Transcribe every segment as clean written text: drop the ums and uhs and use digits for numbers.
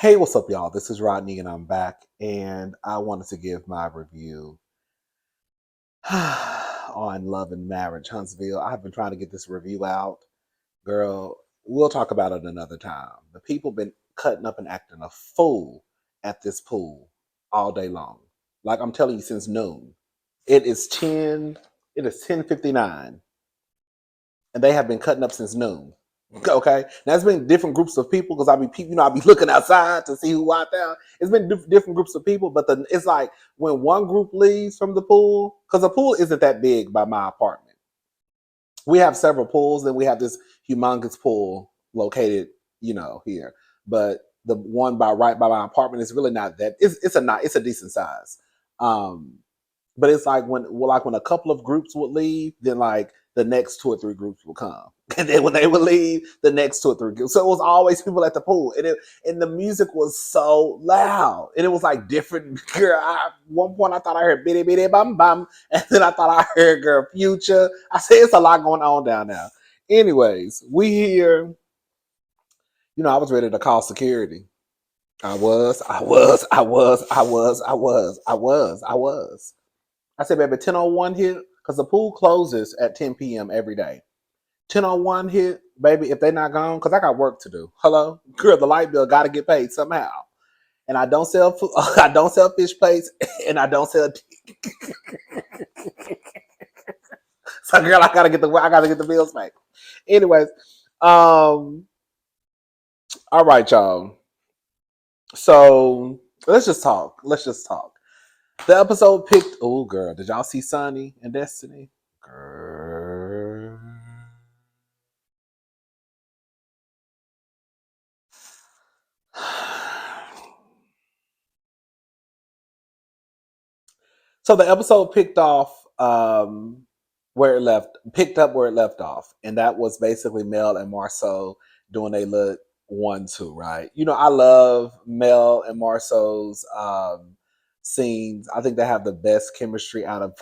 Hey, what's up, y'all? This is Rodney, and I'm back. And I wanted to give my review on Love and Marriage Huntsville. I've been trying to get this review out. Girl, we'll talk about it another time. The people been cutting up and acting a fool at this pool all day long. Like I'm telling you, since noon. It is 10:59, and they have been cutting up since noon. Okay, now it's been different groups of people because I be looking outside to see who out there. It's been different groups of people, but it's like when one group leaves from the pool, because the pool isn't that big by my apartment. We have several pools, then we have this humongous pool located, here. But the one right by my apartment is really not that. It's a decent size. Um, but it's like when a couple of groups would leave, then like the next two or three groups will come, and then when they would leave, the next two or three groups. So it was always people at the pool, and the music was so loud, and it was like different. Girl, one point I thought I heard bitty bitty bum bum, and then I thought I heard girl Future. I said it's a lot going on down there. Anyways, we here. I was ready to call security. I was. I said, baby, 10:01 hit, because the pool closes at 10 p.m. every day. 10:01 hit, baby, if they're not gone, because I got work to do. Hello? Girl, the light bill got to get paid somehow. And I don't sell food, I don't sell fish plates, and I don't sell So girl, I gotta get the bills paid. Anyways, all right, y'all. So let's just talk. The episode picked. Oh, girl, did y'all see Sunny and Destiny? Girl. So the episode picked up where it left off, and that was basically Mel and Marceau doing a little 1-2, right? I love Mel and Marceau's scenes. I think they have the best chemistry out of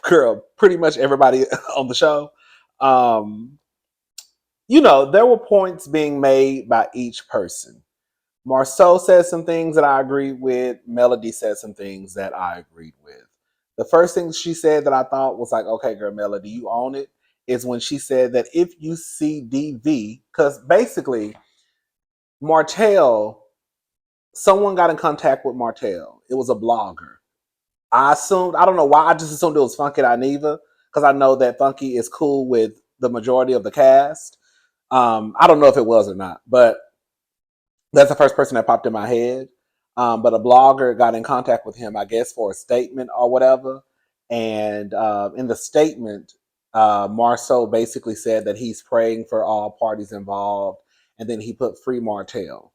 pretty much everybody on the show. There were points being made by each person. Marceau said some things that I agreed with. Melody said some things that I agreed with. The first thing she said that I thought was like, okay, girl, Melody, you own it, is when she said that if you see DV, because basically, someone got in contact with Martell. It was a blogger. I don't know why, I just assumed it was Funky Dineva, because I know that Funky is cool with the majority of the cast. I don't know if it was or not, but that's the first person that popped in my head. But a blogger got in contact with him, I guess, for a statement or whatever. And in the statement, Marceau basically said that he's praying for all parties involved. And then he put free Martell.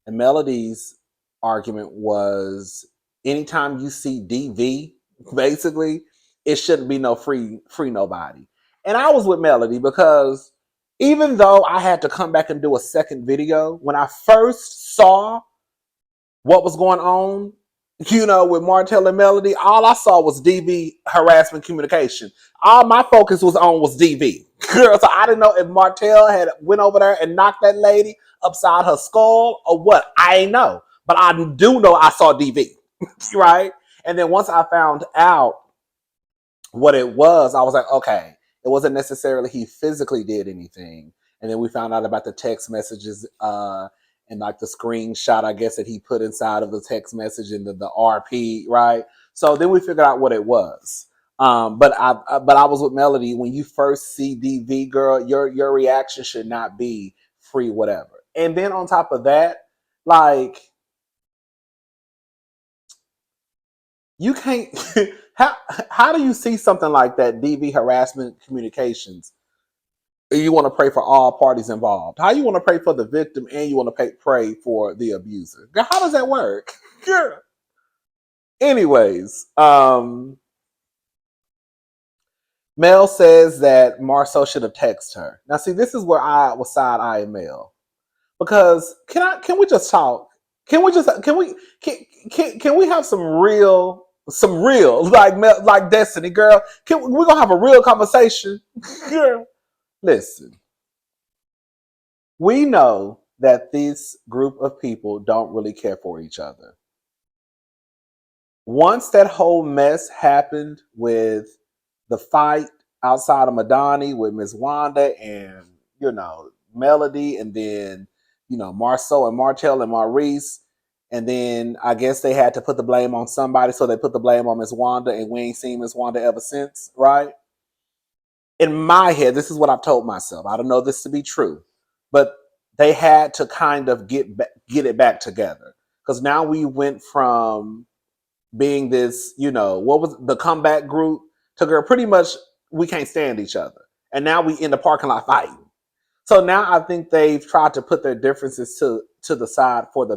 And Melody's argument was anytime you see DV, basically, it shouldn't be no free nobody. And I was with Melody because even though I had to come back and do a second video, when I first saw what was going on, with Martell and Melody, all I saw was DV harassment communication. All my focus was DV. Girl, so I didn't know if Martell had went over there and knocked that lady upside her skull or what. I ain't know. But I do know I saw DV, right? And then once I found out what it was, I was like, okay, it wasn't necessarily he physically did anything. And then we found out about the text messages and like the screenshot, I guess, that he put inside of the text message and the RP, right? So then we figured out what it was. But I was with Melody. When you first see DV, girl, your reaction should not be free whatever. And then on top of that, like, you can't. How do you see something like that, DV harassment communications? You want to pray for all parties involved. How you want to pray for the victim and you want to pray for the abuser? How does that work? Girl. Anyways, Mel says that Marceau should have texted her. Now, see, this is where I was side eyeing Mel, because can we just talk? Can we have some real like Destiny, girl? We gonna have a real conversation, girl? Listen, we know that this group of people don't really care for each other. Once that whole mess happened with the fight outside of Madani with Miss Wanda and, Melody, and then, Marceau and Martell and Maurice, and then I guess they had to put the blame on somebody, so they put the blame on Miss Wanda, and we ain't seen Miss Wanda ever since, right? In my head, this is what I've told myself. I don't know this to be true, but they had to kind of get it back together, because now we went from being this, what was the comeback group, to girl, pretty much we can't stand each other, and now we in the parking lot fighting. So now I think they've tried to put their differences to the side for the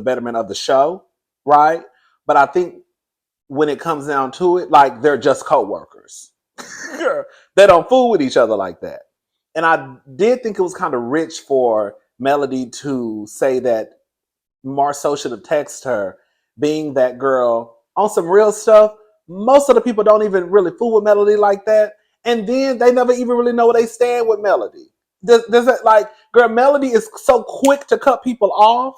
betterment of the show, right? But I think when it comes down to it, like, they're just co-workers. They don't fool with each other like that. And I did think it was kind of rich for Melody to say that Marceau should have texted her, being that girl on some real stuff. Most of the people don't even really fool with Melody like that, and then they never even really know where they stand with Melody. Does it, like, girl, Melody is so quick to cut people off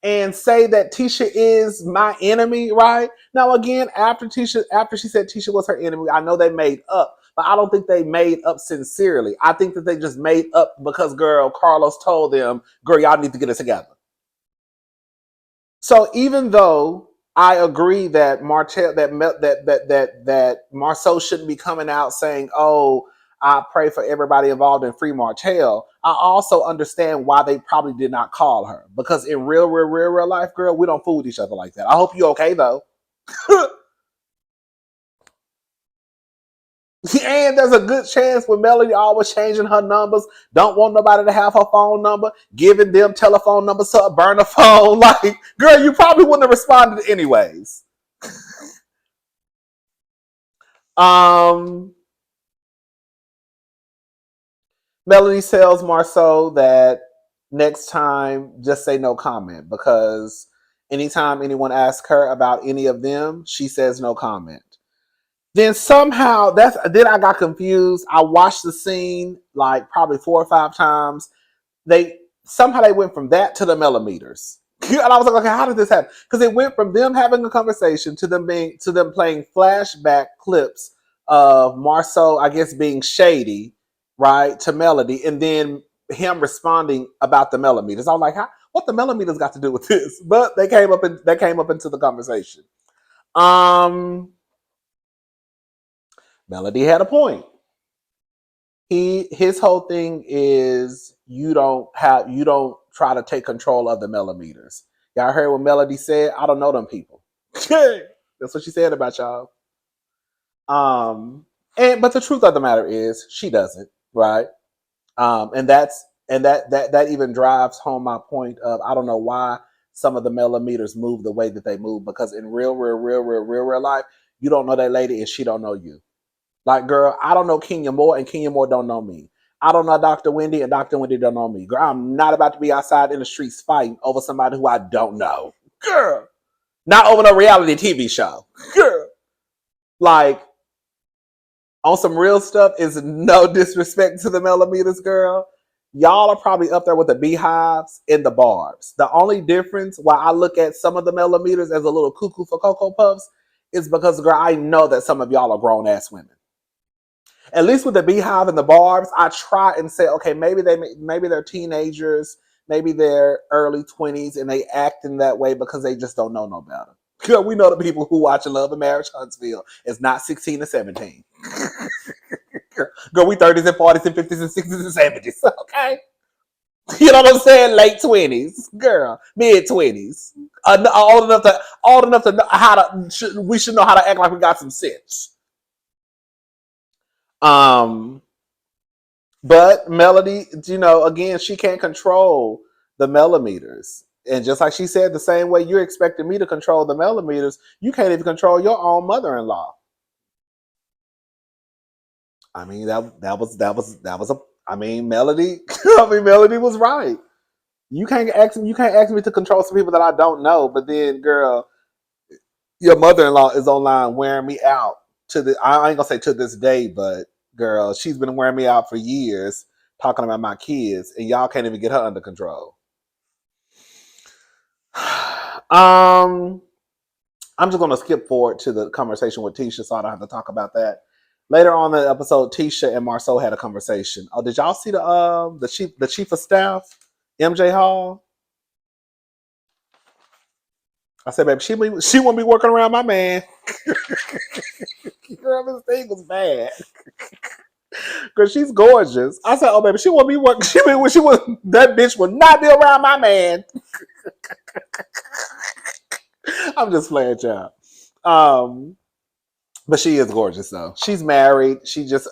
and say that Tisha is my enemy, right? Now, again, after she said Tisha was her enemy, I know they made up, but I don't think they made up sincerely. I think that they just made up because, girl, Carlos told them, girl, y'all need to get it together. So even though I agree that Marceau shouldn't be coming out saying, "Oh, I pray for everybody involved in Free Martell," I also understand why they probably did not call her, because in real life, girl, we don't fool with each other like that. I hope you're okay though. And there's a good chance with Melody always changing her numbers, don't want nobody to have her phone number, giving them telephone numbers to a burner phone. Like, girl, you probably wouldn't have responded anyways. Melody tells Marceau that next time, just say no comment, because anytime anyone asks her about any of them, she says no comment. Then somehow then I got confused. I watched the scene like probably 4 or 5 times. They went from that to the millimeters. And I was like, okay, how did this happen? Because it went from them having a conversation to them playing flashback clips of Marceau, I guess, being shady, right, to Melody, and then him responding about the millimeters. I was like, what the millimeters got to do with this? But they came up into the conversation. Melody had a point. His whole thing is you don't try to take control of the millimeters. Y'all heard what Melody said? I don't know them people. That's what she said about y'all. But the truth of the matter is she doesn't, right? And that even drives home my point of, I don't know why some of the millimeters move the way that they move, because in real life, you don't know that lady and she don't know you. Like, girl, I don't know Kenya Moore and Kenya Moore don't know me. I don't know Dr. Wendy and Dr. Wendy don't know me. Girl, I'm not about to be outside in the streets fighting over somebody who I don't know. Girl. Not over no reality TV show. Girl. Like, on some real stuff, is no disrespect to the millimeters, girl. Y'all are probably up there with the beehives and the barbs. The only difference why I look at some of the millimeters as a little cuckoo for Cocoa Puffs is because, girl, I know that some of y'all are grown-ass women. At least with the beehive and the barbs, I try and say, okay, maybe they're teenagers, maybe they're early 20s, and they act in that way because they just don't know no better. Girl, we know the people who watch Love and Marriage Huntsville is not 16 and 17. Girl, we 30s and 40s and 50s and 60s and 70s, okay? You know what I'm saying? Late 20s, girl, mid 20s, old enough to know we should know how to act like we got some sense. But Melody, again, she can't control the millimeters. And just like she said, the same way you're expecting me to control the millimeters, you can't even control your own mother-in-law. I mean, that was Melody. Melody was right. You can't ask me to control some people that I don't know. But then, girl, your mother-in-law is online wearing me out I ain't gonna say to this day, but girl, she's been wearing me out for years talking about my kids, and y'all can't even get her under control. I'm just gonna skip forward to the conversation with Tisha, so I don't have to talk about that. Later on in the episode, Tisha and Marceau had a conversation. Oh, did y'all see the chief of staff, MJ Hall? I said, baby, she won't be working around my man. Girl, this thing was bad. Because she's gorgeous. I said, oh, baby, she won't be working. That bitch will not be around my man. I'm just playing, child. But she is gorgeous, though. She's married.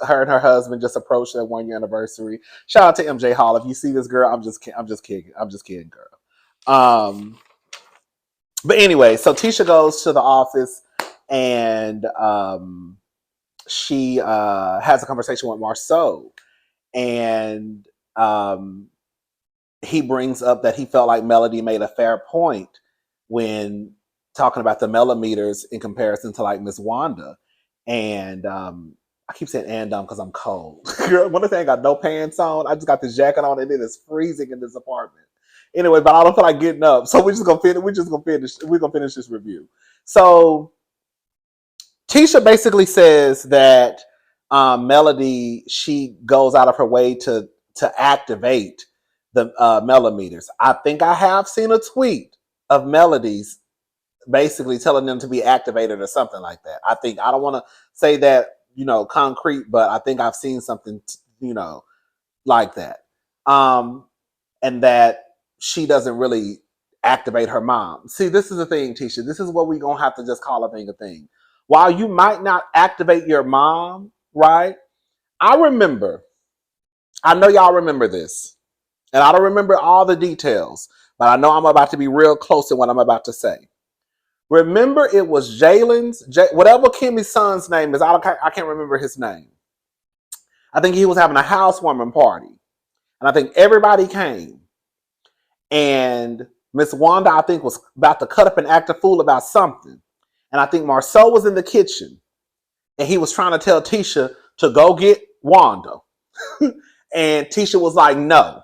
Her and her husband just approached their 1 year anniversary. Shout out to MJ Hall. If you see this girl, I'm just kidding. I'm just kidding, girl. But anyway, so Tisha goes to the office and she has a conversation with Marceau, and he brings up that he felt like Melody made a fair point when talking about the millimeters in comparison to like Miss Wanda. And I keep saying because I'm cold. One of the things, I got no pants on. I just got this jacket on and it is freezing in this apartment. Anyway, but I don't feel like getting up. So we're gonna finish this review. So Tisha basically says that Melody, she goes out of her way to activate the millimeters. I think I have seen a tweet of Melody's basically telling them to be activated or something like that. I don't want to say that, concrete, but I think I've seen something, like that. And that she doesn't really activate her mom. See, this is the thing, Tisha. This is what we're going to have to just call a thing a thing. While you might not activate your mom, right? I know y'all remember this, and I don't remember all the details, but I know I'm about to be real close in what I'm about to say. Remember, it was whatever Kimmy's son's name is, I can't remember his name. I think he was having a housewarming party, and I think everybody came. And Miss Wanda, I think, was about to cut up and act a fool about something. And I think Marceau was in the kitchen, and he was trying to tell Tisha to go get Wanda. And Tisha was like, no.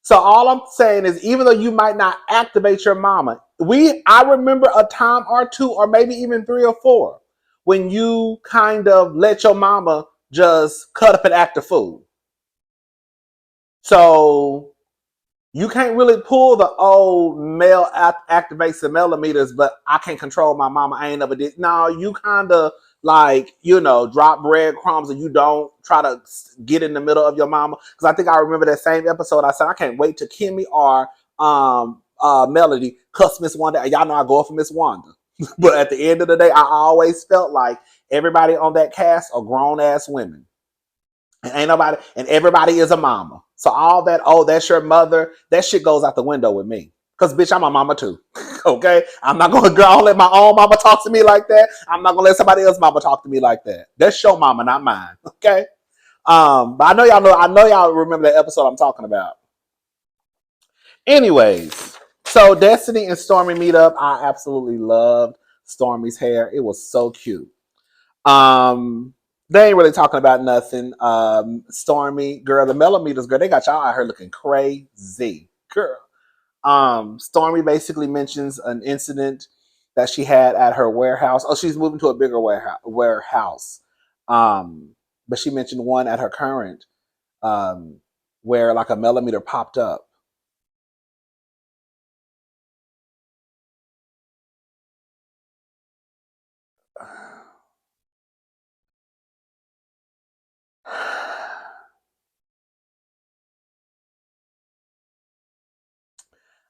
So all I'm saying is, even though you might not activate your mama, I remember a time or two, or maybe even 3 or 4, when you kind of let your mama just cut up and act a fool. So you can't really pull the old male activates the millimeters, but I can't control my mama. I ain't never did. No, you kind of like, drop breadcrumbs and you don't try to get in the middle of your mama. Because I think I remember that same episode. I said, I can't wait till Kimmy or Melody cuss Miss Wanda. Y'all know I go for Miss Wanda. But at the end of the day, I always felt like everybody on that cast are grown ass women. And ain't nobody, and everybody is a mama. So all that, oh, that's your mother, that shit goes out the window with me. Because, bitch, I'm a mama too. Okay? I'm not going to let my own mama talk to me like that. I'm not going to let somebody else's mama talk to me like that. That's your mama, not mine. Okay? But I know y'all remember that episode I'm talking about. Anyways, so Destiny and Stormy meet up. I absolutely loved Stormy's hair. It was so cute. They ain't really talking about nothing. Stormy, girl, the millimeters, girl, they got y'all out here looking crazy, girl. Stormy basically mentions an incident that she had at her warehouse. Oh, she's moving to a bigger warehouse. But she mentioned one at her current, where like a millimeter popped up.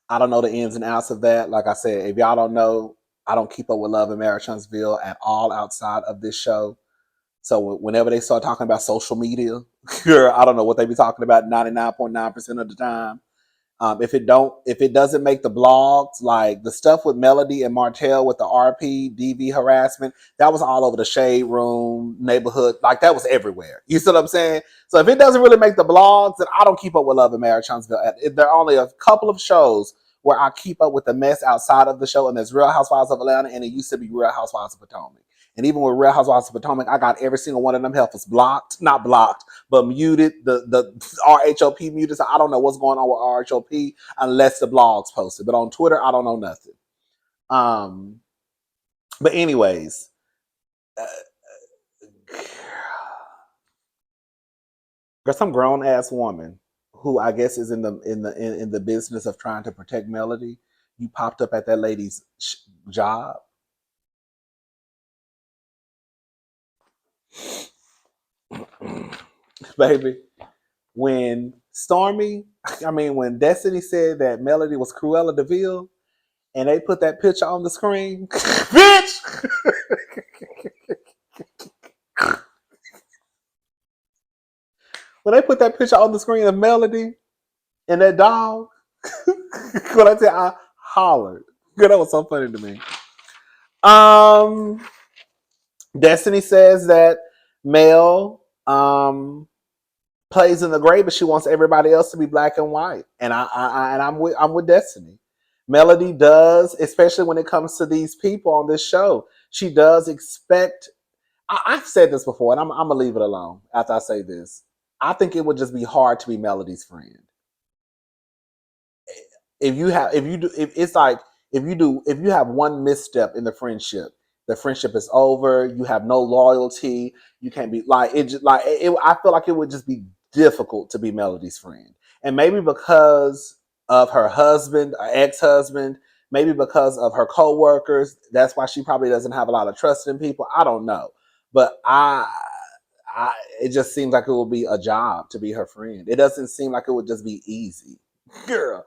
I don't know the ins and outs of that. Like I said, if y'all don't know, I don't keep up with Love and Marriage Huntsville at all outside of this show. So whenever they start talking about social media, girl, I don't know what they be talking about 99.9% of the time. If it doesn't make the blogs, like the stuff with Melody and Martell with the RP, DV harassment, that was all over the Shade Room, neighborhood, like that was everywhere. You see what I'm saying? So if it doesn't really make the blogs, then I don't keep up with Love and Marriage Huntsville. There are only a couple of shows where I keep up with the mess outside of the show, and there's Real Housewives of Atlanta, and it used to be Real Housewives of Potomac. And even with Real Housewives of Potomac, I got every single one of them heifers blocked, not blocked, but muted. The RHOP muted. So I don't know what's going on with RHOP unless the blogs posted. But on Twitter, I don't know nothing. But anyways, there's some grown ass woman who I guess is in the business of trying to protect Melody. You popped up at that lady's job. Baby, when when Destiny said that Melody was Cruella DeVille, and they put that picture on the screen, bitch. When they put that picture on the screen of Melody and that dog, when I tell you, I hollered. Girl, that was so funny to me. Destiny says that Mel plays in the gray, but she wants everybody else to be black and white. And I'm with Destiny. Melody does, especially when it comes to these people on this show, she does expect. I've said this before, and I'm gonna leave it alone after I say this. I think it would just be hard to be Melody's friend. If you have one misstep in the friendship is over. You have no loyalty. You can't be like it. I feel like it would just be difficult to be Melody's friend, and maybe because of her husband, or ex-husband, maybe because of her coworkers. That's why she probably doesn't have a lot of trust in people. I don't know, but it just seems like it will be a job to be her friend. It doesn't seem like it would just be easy, girl.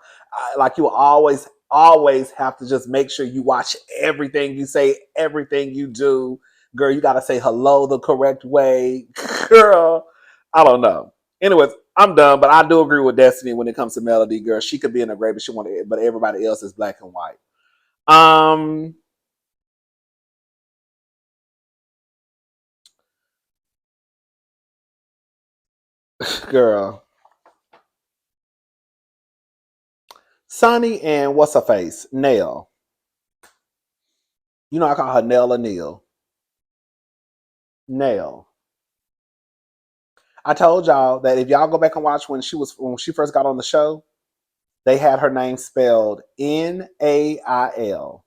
Like you always have to just make sure you watch everything you say, everything you do. Girl, you got to say hello the correct way. Girl, I don't know. Anyways, I'm done, but I do agree with Destiny when it comes to Melody. Girl, she could be in a gray, but everybody else is black and white. Girl, Sonny and what's her face, Nell. You know I call her Nell or Neil. Nell. I told y'all that if y'all go back and watch when she first got on the show, they had her name spelled Nail.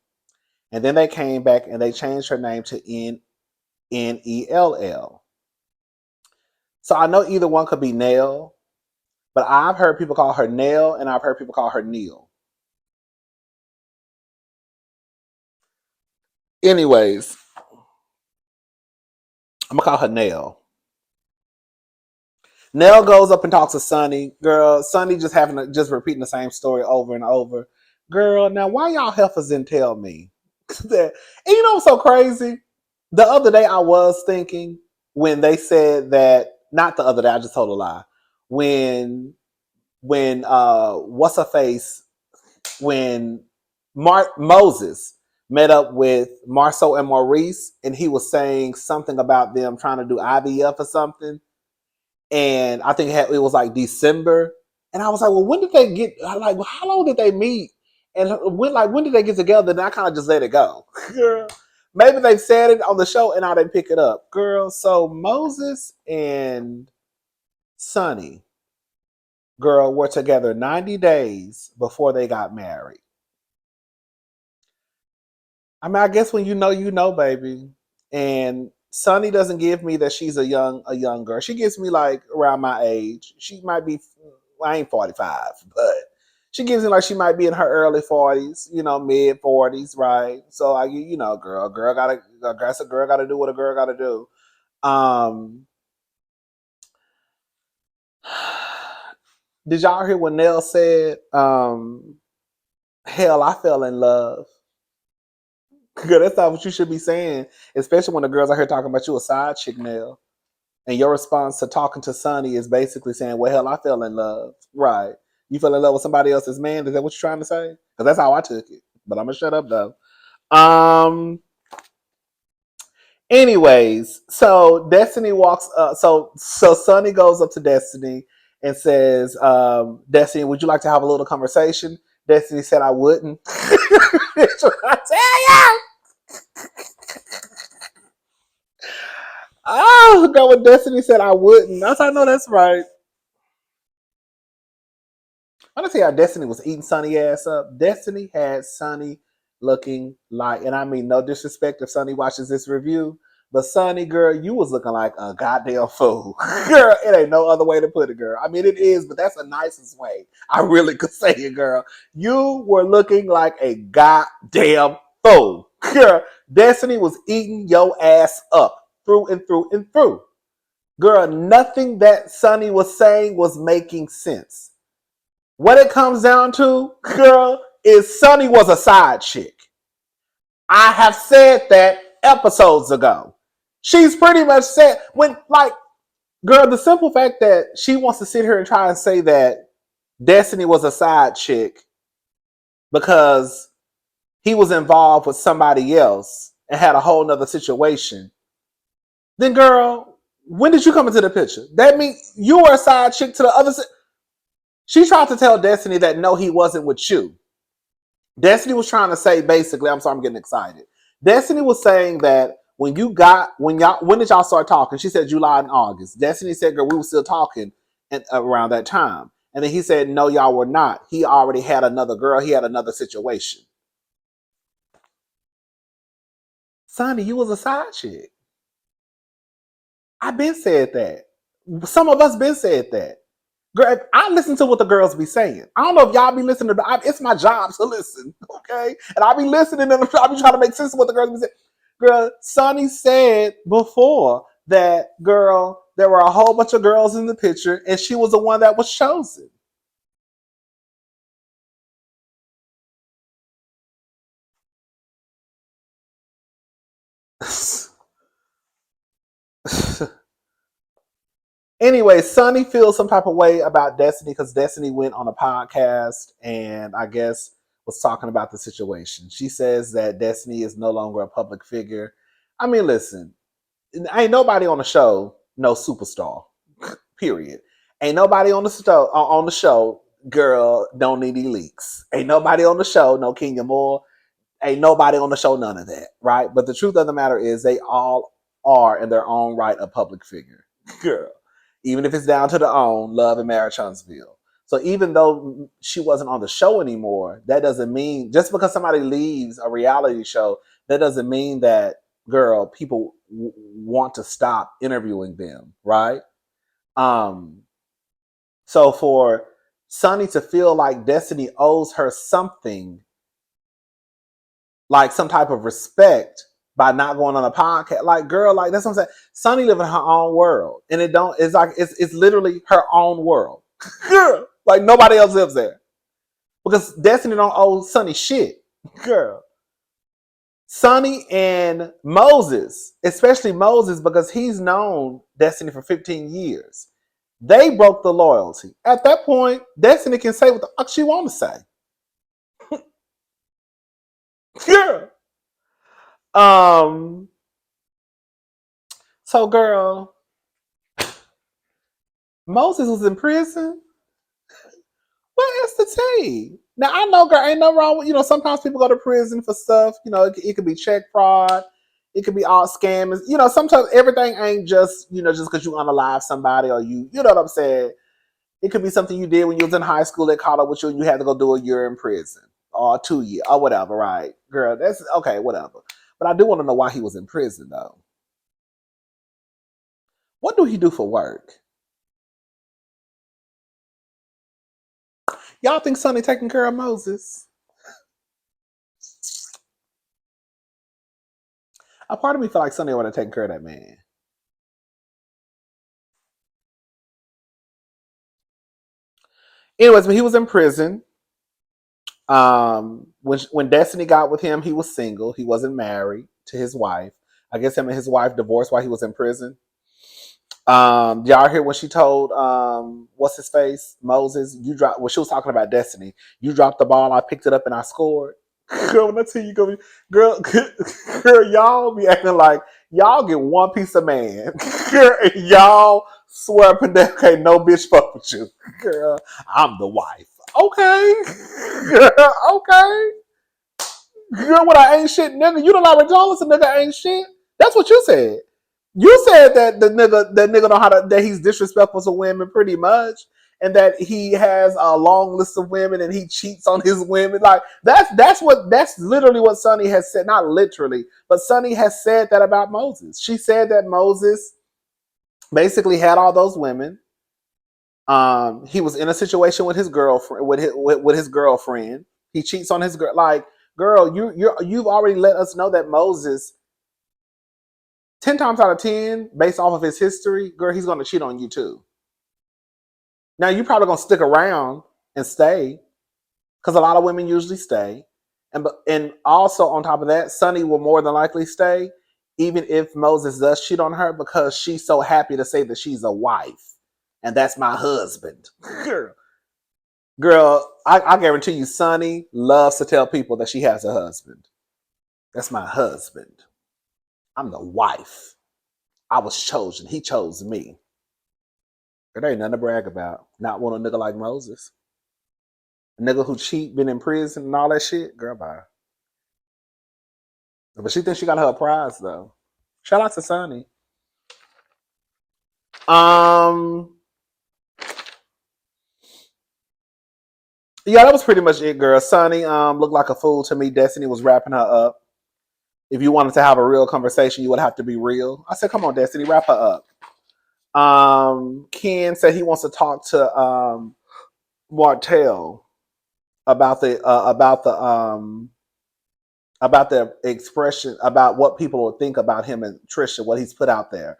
And then they came back and they changed her name to Nell. So I know either one could be Nell, but I've heard people call her Nell and I've heard people call her Neil. Anyways, I'm gonna call her Nell. Nell goes up and talks to Sonny. Girl, Sonny just repeating the same story over and over. Girl, now why y'all heifers didn't tell me? And you know what's so crazy? The other day I was thinking when they said that, not the other day, I just told a lie. When what's her face? When Moses met up with Marceau and Maurice, and he was saying something about them trying to do IVF or something, and I think it was like December, and I was like, well, when did they get? Like, how long did they meet? And when did they get together? And I kind of just let it go. Girl, maybe they said it on the show and I didn't pick it up, girl. So Moses and Sonny, girl, were together 90 days before they got married. I mean, I guess when you know, baby. And Sonny doesn't give me that she's a young girl. She gives me like around my age. She might be, well, I ain't 45, but she gives me like she might be in her early 40s, mid 40s, right? So girl gotta, I guess a girl gotta do what a girl gotta do. Did y'all hear what Nell said? Hell, I fell in love. Girl, that's not what you should be saying, especially when the girls out here talking about you a side chick, Nell. And your response to talking to Sonny is basically saying, well, hell, I fell in love. Right. You fell in love with somebody else's man? Is that what you're trying to say? Because that's how I took it. But I'm going to shut up, though. Anyways, so Destiny walks up. So Sonny goes up to Destiny and says, Destiny, would you like to have a little conversation? Destiny said, I wouldn't. I tell you. forgot what Destiny said. I wouldn't. I said, no, that's right. I want to see how Destiny was eating Sunny ass up. Destiny had Sunny looking like, and I mean no disrespect if Sunny watches this review, but Sunny, girl, you was looking like a goddamn fool. Girl, it ain't no other way to put it, girl. I mean, it is, but that's the nicest way I really could say it, girl. You were looking like a goddamn fool. Girl, Destiny was eating your ass up through and through and through. Girl, nothing that Sunny was saying was making sense. What it comes down to, girl, is Sunny was a side chick. I have said that episodes ago. She's pretty much said, when, like, girl, the simple fact that she wants to sit here and try and say that Destiny was a side chick because he was involved with somebody else and had a whole nother situation, then, girl, when did you come into the picture? That means you were a side chick to the other side. She tried to tell Destiny that no, he wasn't with you. Destiny was trying to say basically, I'm sorry, I'm getting excited. Destiny was saying that when did y'all start talking? She said July and August. Destiny said, girl, we were still talking around that time. And then he said, no, y'all were not. He already had another girl. He had another situation. Sonny, you was a side chick. I've been said that. Some of us been said that. Girl, I listen to what the girls be saying. I don't know if y'all be listening to. It's my job to listen, okay? And I be listening and I be trying to make sense of what the girls be saying. Girl, Sonny said before that, girl, there were a whole bunch of girls in the picture, and she was the one that was chosen. Anyway, Sonny feels some type of way about Destiny because Destiny went on a podcast and I guess was talking about the situation. She says that Destiny is no longer a public figure. I mean, listen, ain't nobody on the show no superstar. Period. Ain't nobody on the show, girl, don't need any leaks. Ain't nobody on the show, no Kenya Moore. Ain't nobody on the show, none of that, right? But the truth of the matter is they all are in their own right a public figure. Girl. Even if it's down to the own Love and Marriage Huntsville. So even though she wasn't on the show anymore, that doesn't mean just because somebody leaves a reality show, that doesn't mean that, girl, people want to stop interviewing them, right? So for Sonny to feel like Destiny owes her something, like some type of respect by not going on a podcast, like, girl, like, that's what I'm saying. Sonny live in her own world, and it's literally her own world. Girl, like nobody else lives there because Destiny don't owe Sonny shit, girl. Sonny and Moses, especially Moses, because he's known Destiny for 15 years. They broke the loyalty. At that point, Destiny can say what the fuck she want to say. Girl. So, girl, Moses was in prison. What is the tea? Now, I know, girl, ain't no wrong with, sometimes people go to prison for stuff. It could be check fraud. It could be all scammers. Sometimes everything ain't just, just because you unalive somebody or you know what I'm saying? It could be something you did when you was in high school that caught up with you and you had to go do a year in prison or 2 years or whatever, right? Girl, that's okay, whatever. But I do want to know why he was in prison, though. What do he do for work? Y'all think Sonny taking care of Moses? A part of me feel like Sonny would have taken care of that man. Anyways, when he was in prison, when Destiny got with him, he was single. He wasn't married to his wife. I guess him and his wife divorced while he was in prison. Y'all hear what she told what's his face? Moses, you dropped when she was talking about Destiny. You dropped the ball, I picked it up and I scored. Girl, when I tell you, girl, y'all be acting like y'all get one piece of man. Girl, y'all swear up and down, okay, no bitch fuck with you. Girl, I'm the wife. Okay. Girl, okay. Girl, what I ain't shit, nigga. You don't already told us a nigga ain't shit. That's what you said. You said that the nigga know how to that he's disrespectful to women pretty much, and that he has a long list of women and he cheats on his women. Like that's literally what Sonny has said. Not literally, but Sonny has said that about Moses. She said that Moses basically had all those women. He was in a situation with his girlfriend with his girlfriend. He cheats on his girl. Like, girl, you've already let us know that Moses 10 times out of 10, based off of his history, girl, he's going to cheat on you too. Now, you're probably going to stick around and stay because a lot of women usually stay. And also, on top of that, Sonny will more than likely stay, even if Moses does cheat on her, because she's so happy to say that she's a wife. And that's my husband. Girl, I guarantee you, Sonny loves to tell people that she has a husband. That's my husband. I'm the wife. I was chosen. He chose me. There ain't nothing to brag about. Not one a nigga like Moses. A nigga who cheat, been in prison and all that shit. Girl, bye. But she thinks she got her prize though. Shout out to Sonny. Yeah, that was pretty much it, girl. Sonny looked like a fool to me. Destiny was wrapping her up. If you wanted to have a real conversation, you would have to be real. I said, come on, Destiny, wrap her up. Ken said he wants to talk to Martell about the expression, about what people will think about him and Trisha, what he's put out there.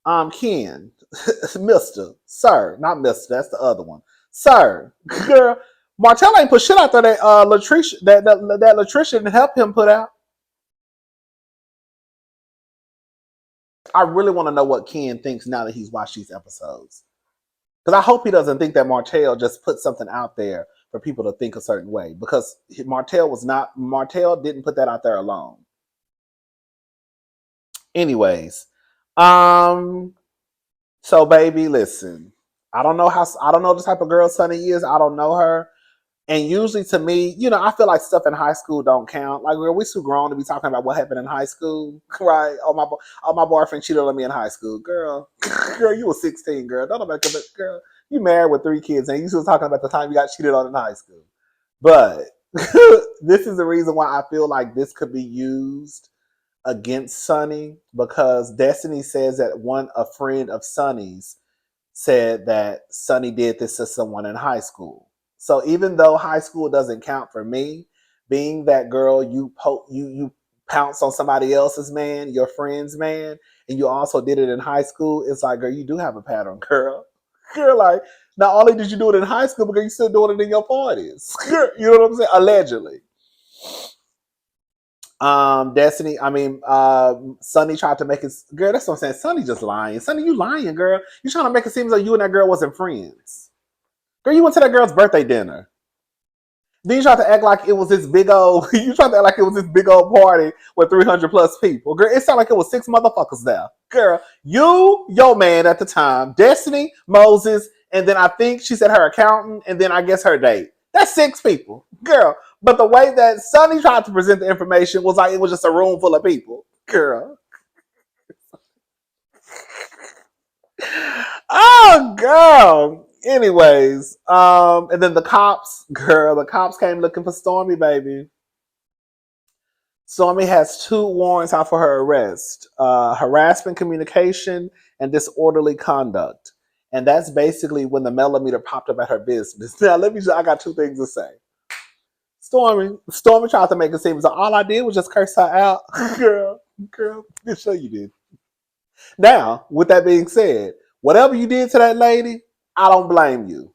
Ken, Mr. Sir, not Mr. That's the other one. Sir, girl, Martell ain't put shit out there that Latricia that Latricia didn't help him put out. I really want to know what Ken thinks now that he's watched these episodes. Because I hope he doesn't think that Martell just put something out there for people to think a certain way. Because Martell didn't put that out there alone. Anyways, so baby, listen. I don't know the type of girl Sonny is. I don't know her. And usually to me, I feel like stuff in high school don't count. Like, girl, we too grown to be talking about what happened in high school, right? Oh, my boyfriend cheated on me in high school. Girl, you were 16, girl. Don't nobody come back, girl. You married with 3 kids and you still talking about the time you got cheated on in high school. But this is the reason why I feel like this could be used against Sonny, because Destiny says that a friend of Sonny's said that Sonny did this to someone in high school. So even though high school doesn't count for me, being that girl, you pounce on somebody else's man, your friend's man, and you also did it in high school, it's like, girl, you do have a pattern, girl. Girl, like, not only did you do it in high school, but you're still doing it in your 40s. You know what I'm saying? Allegedly. Destiny, Sonny tried to make it, girl, that's what I'm saying. Sonny just lying. Sonny, you lying, girl. You trying to make it seem like you and that girl wasn't friends. Girl, you went to that girl's birthday dinner. Then you tried to act like it was this big old, party with 300 plus people. Girl, it sounded like it was 6 motherfuckers there. Girl, you, your man at the time, Destiny, Moses, and then I think she said her accountant, and then I guess her date. That's 6 people. Girl, but the way that Sonny tried to present the information was like it was just a room full of people. Girl. Oh, girl. Anyways, and then the cops came looking for Stormy, baby. Stormy has 2 warrants out for her arrest: harassment, communication, and disorderly conduct. And that's basically when the millimeter popped up at her business. Now, I got 2 things to say. Stormy tried to make it seem as all I did was just curse her out. girl, I'm sure you did. Now, with that being said, whatever you did to that lady, I don't blame you.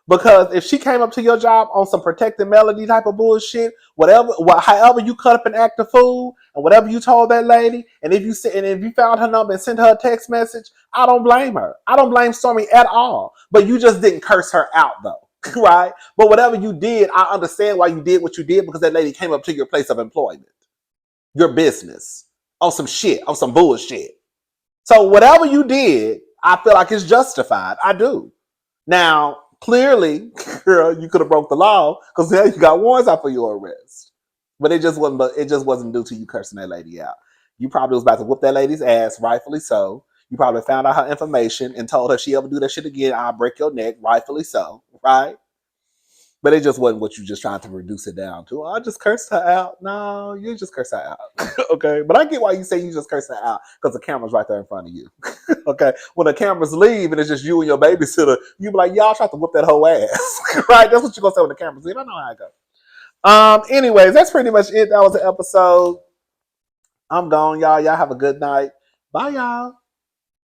Because if she came up to your job on some protected melody type of bullshit, however you cut up and act a fool, and whatever you told that lady, and if you found her number and sent her a text message, I don't blame her. I don't blame Stormy at all. But you just didn't curse her out though, right? But whatever you did, I understand why you did what you did, because that lady came up to your place of employment, your business, on some shit, on some bullshit. So whatever you did, I feel like it's justified. I do. Now, clearly, girl, you could have broke the law because now you got warrants out for your arrest. But it just wasn't due to you cursing that lady out. You probably was about to whoop that lady's ass, rightfully so. You probably found out her information and told her she ever do that shit again, I'll break your neck, rightfully so, right? But it just wasn't what you just trying to reduce it down to. I just cursed her out. No, you just cursed her out. Okay. But I get why you say you just cursed her out, because the camera's right there in front of you. Okay. When the cameras leave and it's just you and your babysitter, you be like, y'all try to whip that whole ass. Right? That's what you're gonna say when the cameras leave. I know how it goes. Anyways, that's pretty much it. That was the episode. I'm gone, y'all. Y'all have a good night. Bye, y'all.